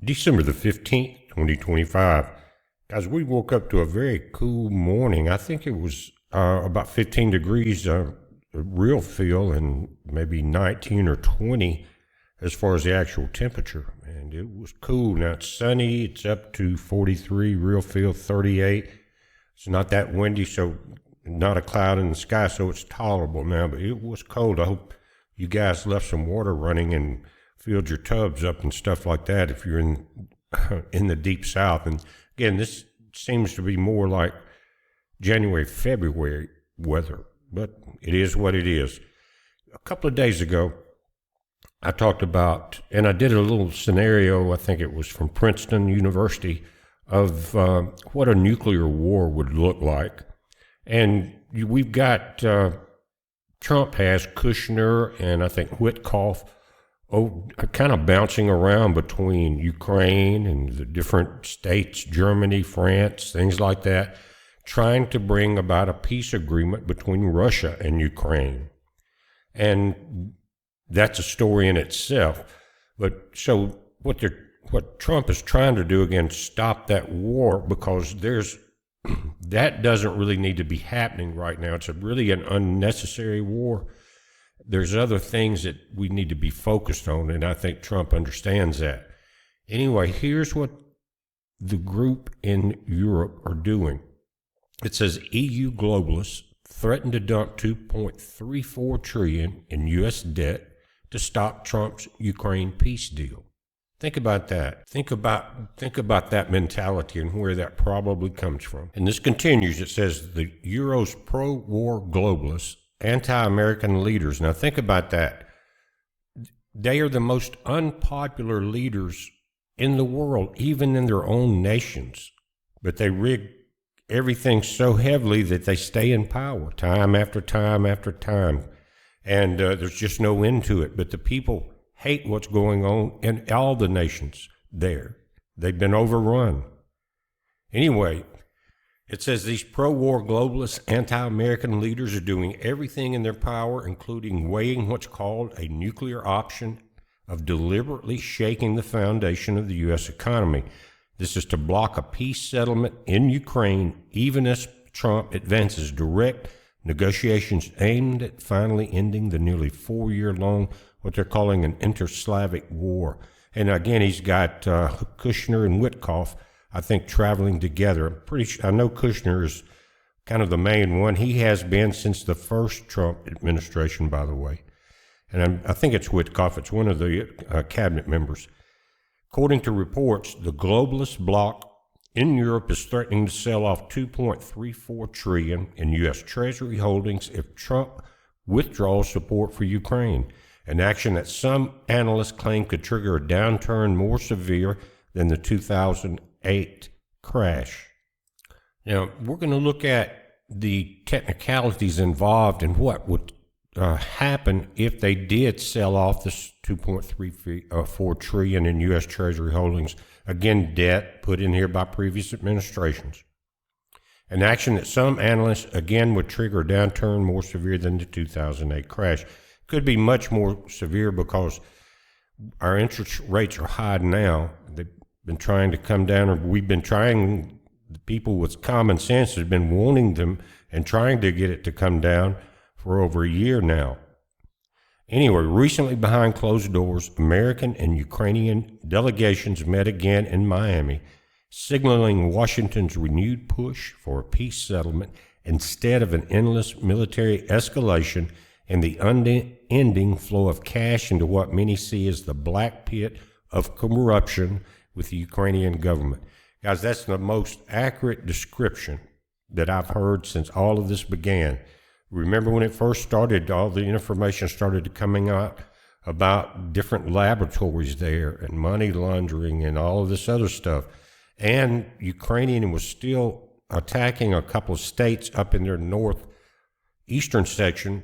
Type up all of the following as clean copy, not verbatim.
December the 15th, 2025. Guys, we woke up to a very cool morning. I think it was about 15 degrees real feel and maybe 19 or 20 as far as the actual temperature. And it was cool. Now it's sunny. It's up to 43 real feel, 38. It's not that windy, so not a cloud in the sky, so it's tolerable now. But it was cold. I hope you guys left some water running and filled your tubs up and stuff like that if you're in the deep south. And again, this seems to be more like January, February weather, but it is what it is. A couple of days ago, I talked about, and I did a little scenario, I think it was from Princeton University, of what a nuclear war would look like. And we've got, Trump has Kushner and I think Witkoff, kind of bouncing around between Ukraine and the different states, Germany, France, things like that, trying to bring about a peace agreement between Russia and Ukraine. And that's a story in itself. But so what Trump is trying to do, again, stop that war, because that doesn't really need to be happening right now. It's really an unnecessary war. There's other things that we need to be focused on, and I think Trump understands that. Anyway, here's what the group in Europe are doing. It says EU globalists threaten to dump 2.34 trillion in U.S. debt to stop Trump's Ukraine peace deal. Think about that. Think about that mentality and where that probably comes from. And this continues. It says the Euro's pro-war globalists, anti-American leaders. Now think about that. They are the most unpopular leaders in the world, even in their own nations. But they rig everything so heavily that they stay in power time after time after time. And there's just no end to it. But the people hate what's going on in all the nations there. They've been overrun. Anyway, it says these pro-war globalist anti-American leaders are doing everything in their power, including weighing what's called a nuclear option of deliberately shaking the foundation of the U.S. economy. This is to block a peace settlement in Ukraine, even as Trump advances direct negotiations aimed at finally ending the nearly 4-year-long, what they're calling an inter-Slavic war. And again, he's got Kushner and Witkoff, I think, traveling together. I know Kushner is kind of the main one. He has been since the first Trump administration, by the way. And I think it's Witkoff. It's one of the cabinet members. According to reports, the globalist bloc in Europe is threatening to sell off 2.34 trillion in U.S. Treasury holdings if Trump withdraws support for Ukraine, an action that some analysts claim could trigger a downturn more severe than the 2008 crash. Now, we're going to look at the technicalities involved and what would happen if they did sell off this 2.34 trillion in U.S. Treasury holdings. Again, debt put in here by previous administrations. An action that some analysts, again, would trigger a downturn more severe than the 2008 crash. Could be much more severe because our interest rates are high now. They've been trying to come down, or we've been trying, the people with common sense have been wanting them and trying to get it to come down for over a year now. Anyway, recently behind closed doors, American and Ukrainian delegations met again in Miami, signaling Washington's renewed push for a peace settlement instead of an endless military escalation and the unending flow of cash into what many see as the black pit of corruption with the Ukrainian government. Guys, that's the most accurate description that I've heard since all of this began. Remember when it first started, all the information started coming out about different laboratories there and money laundering and all of this other stuff. And Ukrainian was still attacking a couple of states up in their northeastern section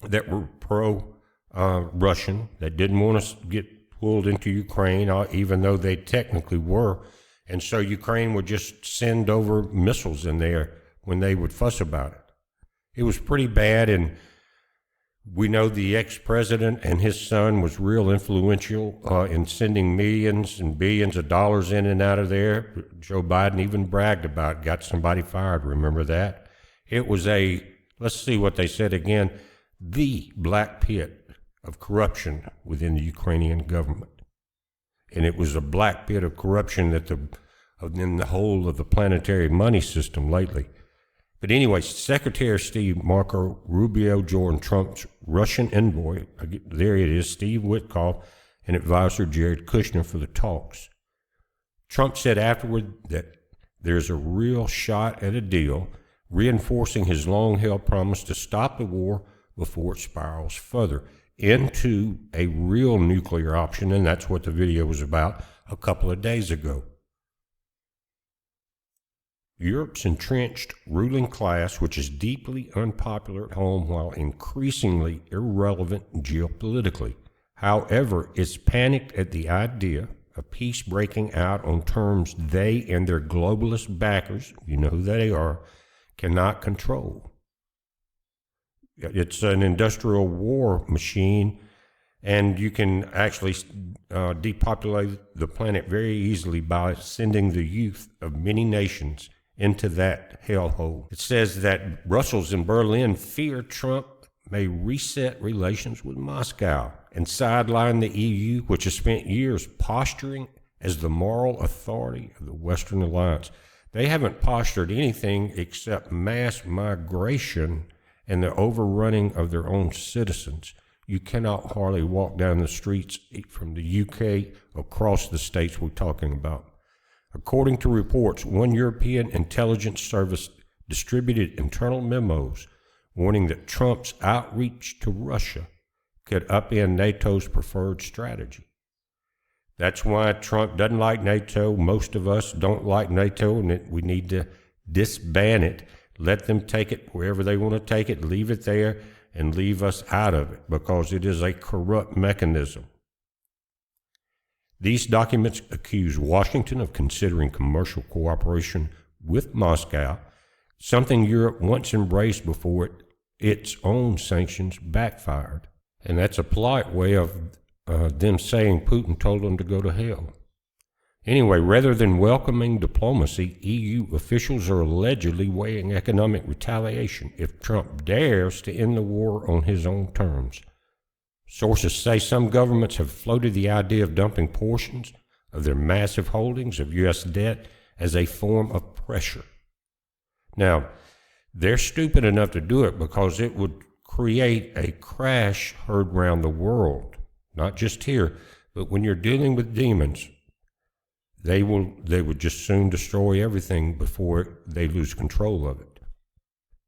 that were pro-Russian, that didn't want to get pulled into Ukraine, even though they technically were. And so Ukraine would just send over missiles in there when they would fuss about it. It was pretty bad, and We know the ex-president and his son was real influential in sending millions and billions of dollars in and out of there. Joe Biden even bragged about, got somebody fired, remember that? It was let's see what they said again, the black pit of corruption within the Ukrainian government. And it was a black pit of corruption in the whole of the planetary money system lately. But anyway, Secretary Steve Marco Rubio, Jordan Trump's Russian envoy, there it is, Steve Witkoff, and advisor Jared Kushner for the talks. Trump said afterward that there's a real shot at a deal, reinforcing his long-held promise to stop the war before it spirals further into a real nuclear option, and that's what the video was about a couple of days ago. Europe's entrenched ruling class, which is deeply unpopular at home while increasingly irrelevant geopolitically. However, it's panicked at the idea of peace breaking out on terms they and their globalist backers, you know who they are, cannot control. It's an industrial war machine, and you can actually depopulate the planet very easily by sending the youth of many nations into that hellhole. It says that Brussels and Berlin fear Trump may reset relations with Moscow and sideline the EU, which has spent years posturing as the moral authority of the Western alliance. They haven't postured anything except mass migration and the overrunning of their own citizens. You cannot hardly walk down the streets from the UK across the states we're talking about. According to reports, one European intelligence service distributed internal memos warning that Trump's outreach to Russia could upend NATO's preferred strategy. That's why Trump doesn't like NATO. Most of us don't like NATO, and we need to disband it. Let them take it wherever they want to take it, leave it there, and leave us out of it, because it is a corrupt mechanism. These documents accuse Washington of considering commercial cooperation with Moscow, something Europe once embraced before its own sanctions backfired. And that's a polite way of them saying Putin told them to go to hell. Anyway, rather than welcoming diplomacy, EU officials are allegedly weighing economic retaliation if Trump dares to end the war on his own terms. Sources say some governments have floated the idea of dumping portions of their massive holdings of U.S. debt as a form of pressure. Now, they're stupid enough to do it because it would create a crash heard around the world, not just here, but when you're dealing with demons, they would just soon destroy everything before they lose control of it.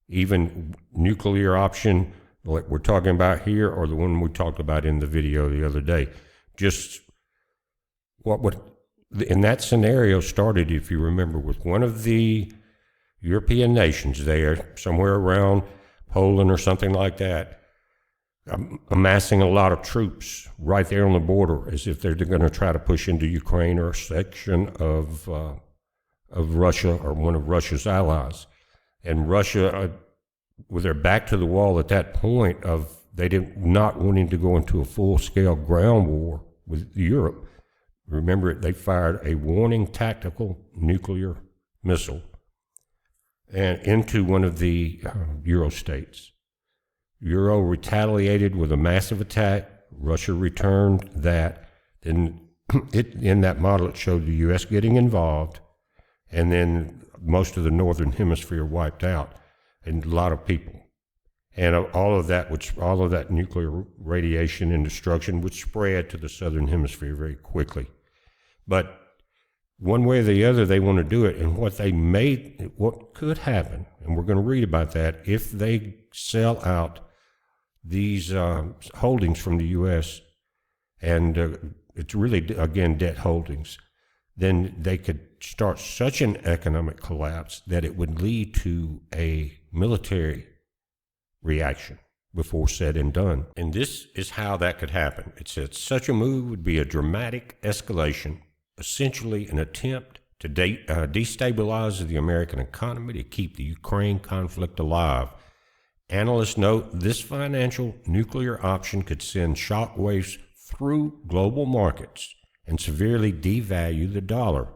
Even nuclear option, like we're talking about here, or the one we talked about in the video the other day. Just what would, in that scenario started, if you remember, with one of the European nations there, somewhere around Poland or something like that, amassing a lot of troops right there on the border as if they're going to try to push into Ukraine or a section of Russia or one of Russia's allies. And Russia, with their back to the wall at that point of not wanting to go into a full-scale ground war with Europe, remember they fired a warning tactical nuclear missile and into one of the Euro states. Euro retaliated with a massive attack. Russia returned that. Then in that model, it showed the U.S. getting involved, and then most of the northern hemisphere wiped out, and a lot of people. And all of that nuclear radiation and destruction would spread to the southern hemisphere very quickly. But one way or the other, they want to do it. And what could happen, and we're going to read about that, if they sell out these holdings from the U.S., and it's really, again, debt holdings, then they could start such an economic collapse that it would lead to a military reaction before said and done. And this is how that could happen. It said such a move would be a dramatic escalation, essentially an attempt to destabilize the American economy to keep the Ukraine conflict alive. Analysts note this financial nuclear option could send shockwaves through global markets and severely devalue the dollar.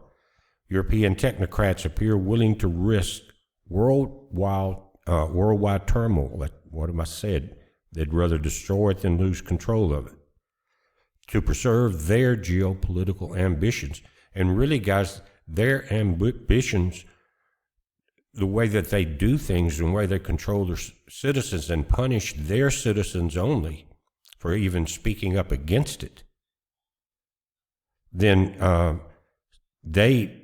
European technocrats appear willing to risk worldwide turmoil. What have I said? They'd rather destroy it than lose control of it to preserve their geopolitical ambitions. And really, guys, their ambitions, the way that they do things and the way they control their citizens and punish their citizens only for even speaking up against it, then they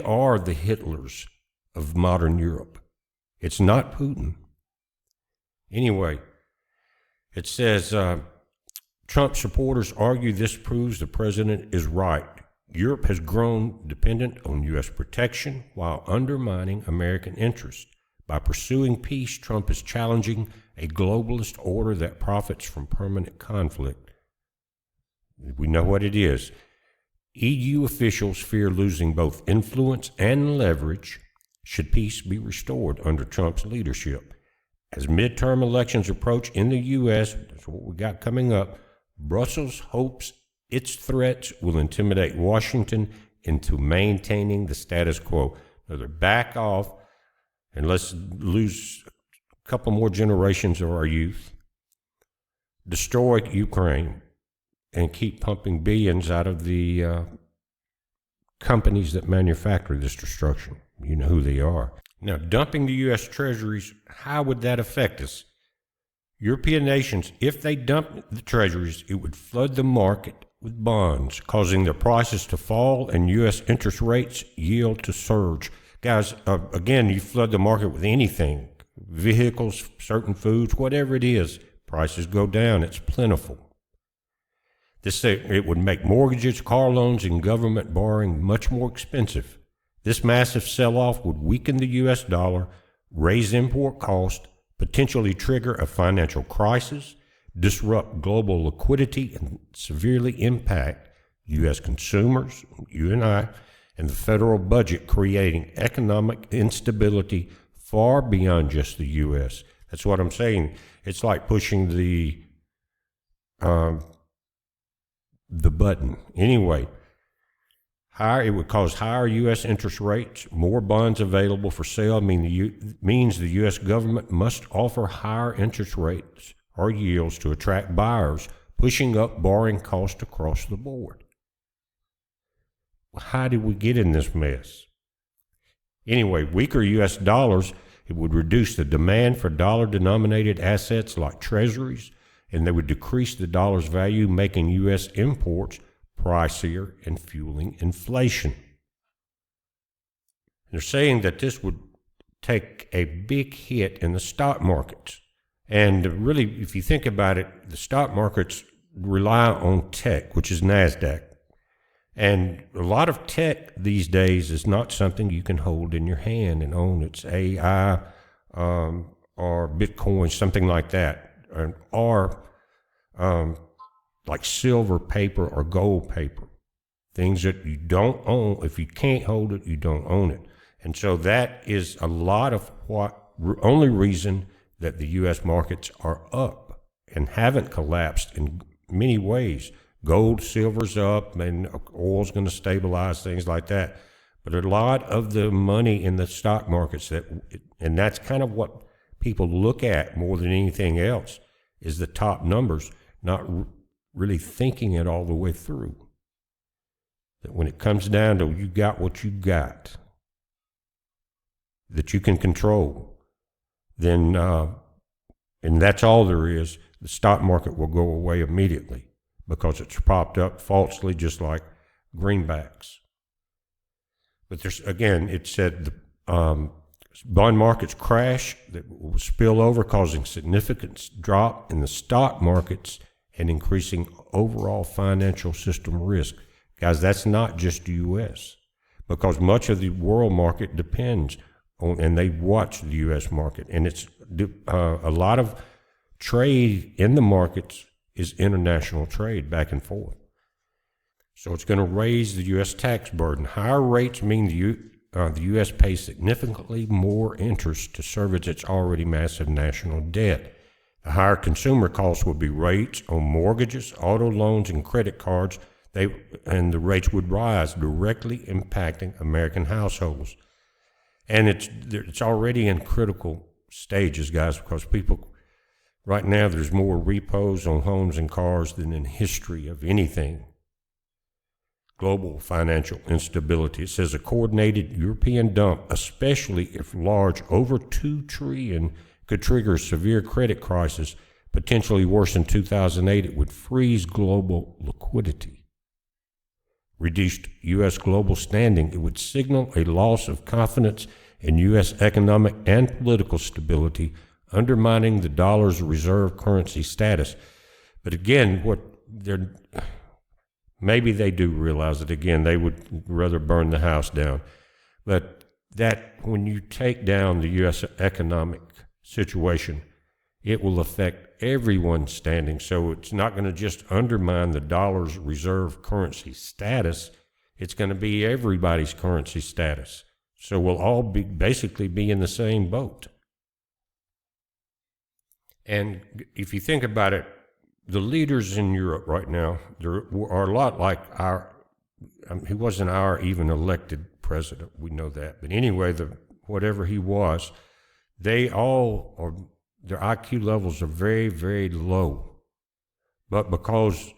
are the Hitlers of modern Europe. It's not Putin. Anyway, it says, Trump supporters argue this proves the president is right. Europe has grown dependent on U.S. protection while undermining American interests. By pursuing peace, Trump is challenging a globalist order that profits from permanent conflict. We know what it is. EU officials fear losing both influence and leverage should peace be restored under Trump's leadership. As midterm elections approach in the U.S., that's what we got coming up, Brussels hopes its threats will intimidate Washington into maintaining the status quo. Now, back off and let's lose a couple more generations of our youth, destroy Ukraine, and keep pumping billions out of the companies that manufacture this destruction. You know who they are. Now, dumping the U.S. treasuries, how would that affect us? European nations, if they dump the treasuries, it would flood the market with bonds, causing their prices to fall and U.S. interest rates yield to surge. Guys, again, you flood the market with anything, vehicles, certain foods, whatever it is, prices go down. It's plentiful. It would make mortgages, car loans, and government borrowing much more expensive. This massive sell-off would weaken the U.S. dollar, raise import costs, potentially trigger a financial crisis, disrupt global liquidity, and severely impact U.S. consumers, you and I, and the federal budget, creating economic instability far beyond just the U.S. That's what I'm saying. It's like pushing the button. Anyway, it would cause higher U.S. interest rates, more bonds available for sale, means the U.S. government must offer higher interest rates or yields to attract buyers, pushing up borrowing costs across the board. How did we get in this mess? Anyway, weaker U.S. dollars, it would reduce the demand for dollar-denominated assets like treasuries, and they would decrease the dollar's value, making U.S. imports pricier and fueling inflation. They're saying that this would take a big hit in the stock markets. And really, if you think about it, the stock markets rely on tech, which is NASDAQ. And a lot of tech these days is not something you can hold in your hand and own. It's AI or Bitcoin, something like that, or like silver paper or gold paper, things that you don't own. If you can't hold it, you don't own it. And so that is a lot of only reason that the U.S. markets are up and haven't collapsed in many ways. Gold, silver's up, and oil's going to stabilize, things like that. But a lot of the money in the stock markets, and that's kind of what people look at more than anything else, is the top numbers, not really thinking it all the way through. That when it comes down to you got what you got, that you can control, then, and that's all there is, the stock market will go away immediately because it's propped up falsely, just like greenbacks. But there's, again, it said the bond markets crash that will spill over, causing significant drop in the stock markets and increasing overall financial system risk. Guys, that's not just the U.S., because much of the world market depends on, and they watch the U.S. market. And it's a lot of trade in the markets is international trade back and forth. So it's going to raise the U.S. tax burden. Higher rates mean the the U.S. pays significantly more interest to service its already massive national debt. The higher consumer costs would be rates on mortgages, auto loans, and credit cards, and the rates would rise, directly impacting American households. And it's already in critical stages, guys, because right now there's more repos on homes and cars than in history of anything. Global financial instability. It says a coordinated European dump, especially if large, over $2 trillion, could trigger a severe credit crisis, potentially worse than 2008. It would freeze global liquidity. Reduced U.S. global standing. It would signal a loss of confidence in U.S. economic and political stability, undermining the dollar's reserve currency status. But again, maybe they do realize that, again, they would rather burn the house down. But that when you take down the U.S. economic situation, it will affect everyone's standing. So it's not going to just undermine the dollar's reserve currency status. It's going to be everybody's currency status. So we'll all basically be in the same boat. And if you think about it, the leaders in Europe right now, there are a lot like he wasn't our even elected president, we know that. But anyway, whatever he was, their IQ levels are very, very low. But because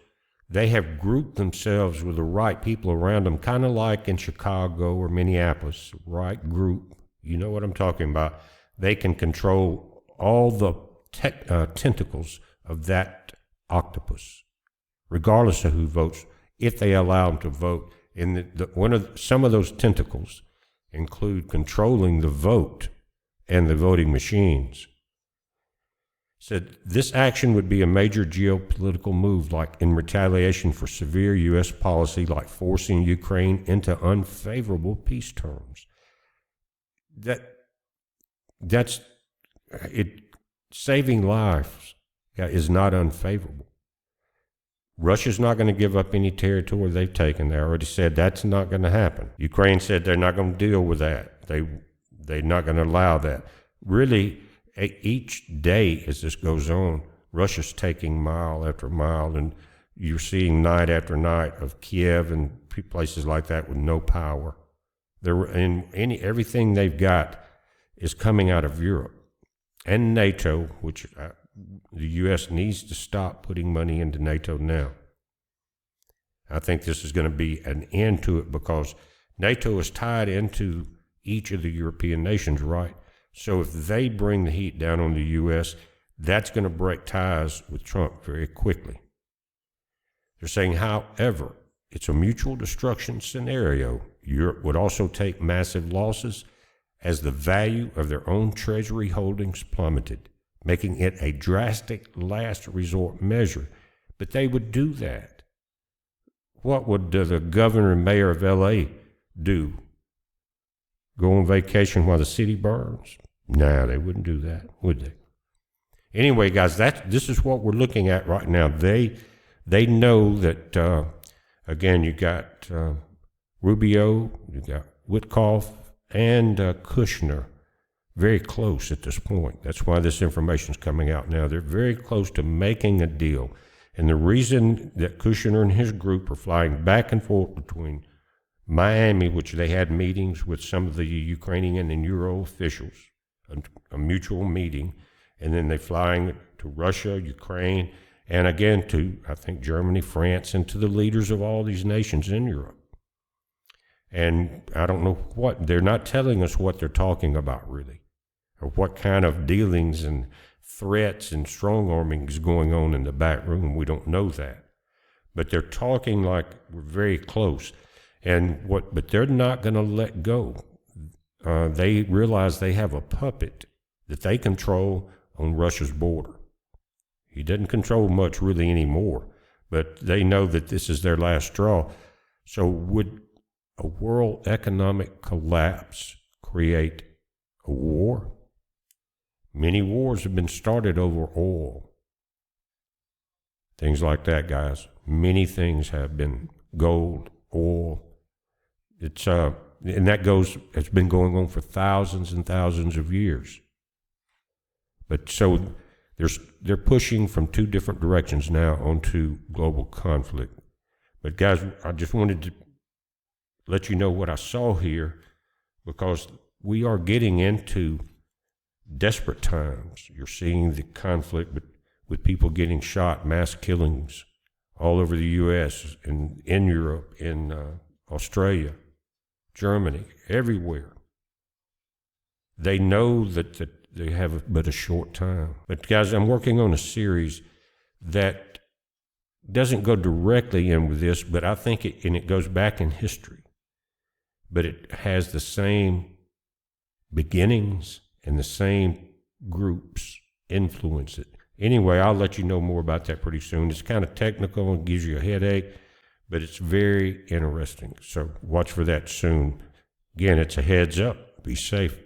they have grouped themselves with the right people around them, kind of like in Chicago or Minneapolis, right group, you know what I'm talking about, they can control all the tentacles of that octopus, regardless of who votes, if they allow them to vote. And some of those tentacles include controlling the vote and the voting machines. Said this action would be a major geopolitical move, like in retaliation for severe U.S. policy, like forcing Ukraine into unfavorable peace terms. That's it. Saving lives is not unfavorable. Russia's not going to give up any territory they've taken. They already said that's not going to happen. Ukraine said they're not going to deal with that. They're not going to allow that. Really, each day as this goes on, Russia's taking mile after mile, and you're seeing night after night of Kiev and places like that with no power. Everything they've got is coming out of Europe and NATO, which the U.S. needs to stop putting money into NATO now. I think this is going to be an end to it because NATO is tied into each of the European nations, right? So if they bring the heat down on the U.S., that's going to break ties with Trump very quickly. They're saying, however, it's a mutual destruction scenario. Europe would also take massive losses as the value of their own treasury holdings plummeted, making it a drastic last resort measure. But they would do that. What would the governor and mayor of L.A. do? Go on vacation while the city burns? No, they wouldn't do that, would they? Anyway, guys, this is what we're looking at right now. They know that, again, you got Rubio, you got Witkoff, and Kushner very close at this point. That's why this information is coming out now. They're very close to making a deal. And the reason that Kushner and his group are flying back and forth between Miami, which they had meetings with some of the Ukrainian and Euro officials, a mutual meeting, and then they're flying to Russia, Ukraine, and again to, I think, Germany, France, and to the leaders of all these nations in Europe. And I don't know they're not telling us what they're talking about really, or what kind of dealings and threats and strong-arming is going on in the back room. We don't know that. But they're talking like we're very close. But they're not going to let go. They realize they have a puppet that they control on Russia's border. He doesn't control much really anymore, but they know that this is their last straw. So would a world economic collapse create a war? Many wars have been started over oil. Things like that, guys. Many things have been gold, oil. and has been going on for thousands and thousands of years. But so they're pushing from two different directions now onto global conflict. But guys, I just wanted to let you know what I saw here, because we are getting into desperate times. You're seeing the conflict with people getting shot, mass killings all over the U.S. and in Europe, in Australia, Germany, everywhere. They know that they have but a short time. But guys, I'm working on a series that doesn't go directly in with this, but I think it goes back in history. But it has the same beginnings and the same groups influence it. Anyway, I'll let you know more about that pretty soon. It's kind of technical and gives you a headache, but it's very interesting. So watch for that soon. Again, it's a heads up. Be safe.